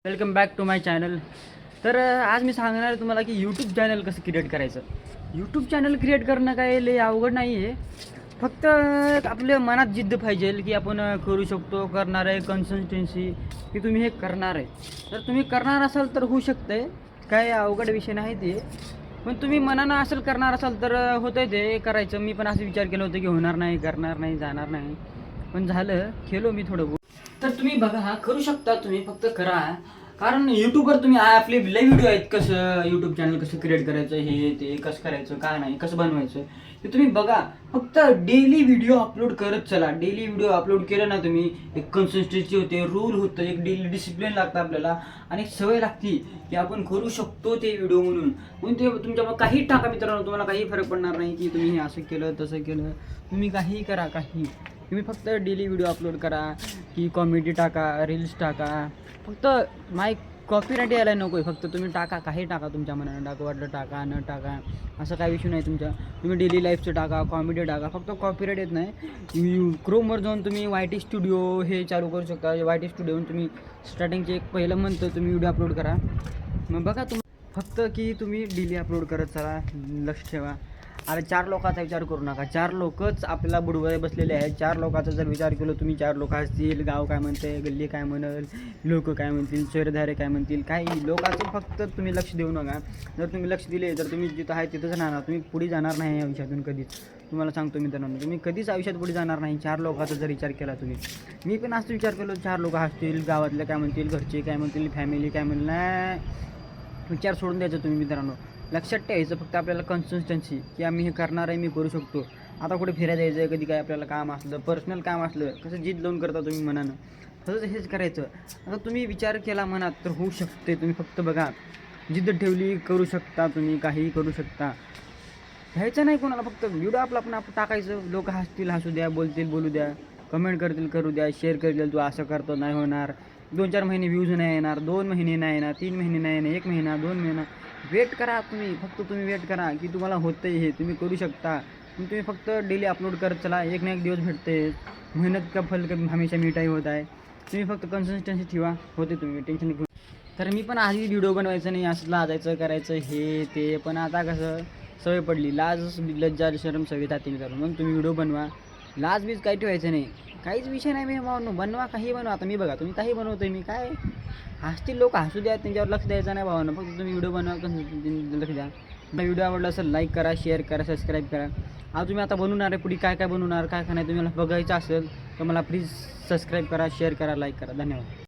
Welcome back to my channel. तर आज मी सांगणार आहे तुम्हाला की यूट्यूब चॅनल कसं क्रिएट करायचं. यूट्यूब चॅनल क्रिएट करणं काय लय अवघड नाही आहे. फक्त आपल्या मनात जिद्द पाहिजे की आपण करू शकतो, करणार आहे, कन्सिस्टन्सी की तुम्ही हे करणार आहे. तर तुम्ही करणार असाल तर होऊ शकतं, काय अवघड विषय नाही ते. पण तुम्ही मनानं असेल करणार असाल तर होतं आहे ते करायचं. मी पण असं विचार केलं होतं की होणार नाही, करणार नाही, जाणार नाही, पण झालं, केलो मी थोडं बहुत. तर तुम्ही बघा, करू शकता, तुम्ही फक्त करा. कारण यूट्यूबवर तुम्ही आपले लय व्हिडिओ आहेत, कसं यूट्यूब चॅनल कसं क्रिएट करायचं, हे ते कसं करायचं, काय नाही, कसं बनवायचं ते तुम्ही बघा. फक्त डेली व्हिडिओ अपलोड करत चला. डेली व्हिडिओ अपलोड केलं ना तुम्ही, एक कन्सिस्टन्सी होते, रूल होतं, एक डेली डिसिप्लिन लागतं आपल्याला आणि एक सवय लागते की आपण करू शकतो ते व्हिडिओ म्हणून. म्हणून ते तुमच्या काही टाका मित्रांनो, तुम्हाला काही फरक पडणार नाही की तुम्ही हे असं केलं तसं केलं. तुम्ही काहीही करा, काही तुम्ही फक्त डेली व्हिडिओ अपलोड करा की कॉमेडी टाका, रील्स टाका. फक्त कॉपीराईट यायला नको आहे. फक्त तुम्ही टाका, काही टाका, तुमच्या मनानं टाका, वाटलं टाका, न टाका, असं काही इश्यू नाही तुमचा. तुम्ही डेली लाईफचं टाका, कॉमेडी टाका, फक्त कॉपीराईट येत नाही. क्रोमवर जाऊन तुम्ही YT स्टुडिओ हे चालू करू शकता. YT स्टुडिओवरून तुम्ही स्टार्टिंगचे एक पहिलं मंथ तुम्ही व्हिडिओ अपलोड करा. मग बघा फक्त की तुम्ही डेली अपलोड करत चला, लक्ष ठेवा. अरे 4 लोकांचा विचार करू नका. 4 लोकच आपल्याला बुडवाय बसलेले आहेत. 4 लोकांचा जर विचार केला तुम्ही, 4 लोक असतील, गाव काय म्हणते, गल्ली काय म्हणेल, लोक काय म्हणतील, शहरधारे काय म्हणतील, काही लोकांचं फक्त तुम्ही लक्ष देऊ नका. जर तुम्ही लक्ष दिले तर तुम्ही जिथं आहे तिथंच राहणार. तुम्ही पुढे जाणार नाही आयुष्यातून कधीच. तुम्हाला सांगतो मित्रांनो, तुम्ही कधीच आयुष्यात पुढे जाणार नाही 4 लोकांचा जर विचार केला तुम्ही. मी पण असं विचार केलो, 4 लोक असतील, गावातले काय म्हणतील, घरचे काय म्हणतील, फॅमिली काय म्हणतील, नाही, विचार सोडून द्यायचं तुम्ही मित्रांनो. लक्षात ठेवायचं फक्त आपल्याला कन्सिस्टन्सी की आम्ही हे करणार आहे, मी करू शकतो. आता कुठे फिरायला जायचं आहे, कधी काय आपल्याला काम असलं, पर्सनल काम असलं, कसं जिद लावून करता तुम्ही मनानं, तसंच हेच करायचं. आता तुम्ही विचार केला मनात तर होऊ शकते. तुम्ही फक्त बघा, जिद्द ठेवली, करू शकता, तुम्ही काहीही करू शकता. घ्यायचं नाही कोणाला, फक्त व्हिडिओ आपण टाकायचं. लोक हसतील, हसू द्या, बोलतील, बोलू द्या, कमेंट करतील, करू द्या, शेअर करतील, तू असं करतो, नाही होणार, 2-4 महिने व्ह्यूज नाही येणार, 2 महिने नाही येणार, 3 महिने नाही येणार, 1 महिना, 2 महिना, वेट करा तुम्ही. फक्त तुम्ही वेट करा की तुम्हाला होतं हे, तुम्ही करू शकता. तुम्ही फक्त डेली अपलोड करत चला. एक ना एक दिवस भेटते. मेहनत का फल कभी हमेशा मिठाई होत आहे. तुम्ही फक्त कन्सिस्टन्सी ठेवा, होते, तुम्ही टेन्शन घेऊ. तर मी पण आधी व्हिडिओ बनवायचं नाही, असं लाजायचं, करायचं, हे ते. पण आता कसं सवय पडली, लाज लज्जा शरम सवय जाते मित्रांनो. मग तुम्ही व्हिडिओ बनवा, लाज बीज काही ठेवायचं नाही, काहीच विषय नाही. मी बनवा, काही बनवा. आता मी बघा, तुम्ही काही बनवतोय, मी काय हसतील लोक, हसू द्या, त्यांच्यावर लक्ष द्यायचं नाही भावानं. फक्त तुम्ही व्हिडिओ बनवा, लक्ष द्या. व्हिडिओ आवडला असेल लाईक करा, शेअर करा, सबस्क्राईब करा. आज तुम्ही आता बनवणार आहे, पुढे काय काय बनवणार, काय काय नाही, तुम्हाला बघायचं असेल तर मला प्लीज सबस्क्राईब करा, शेअर करा, लाईक करा. धन्यवाद.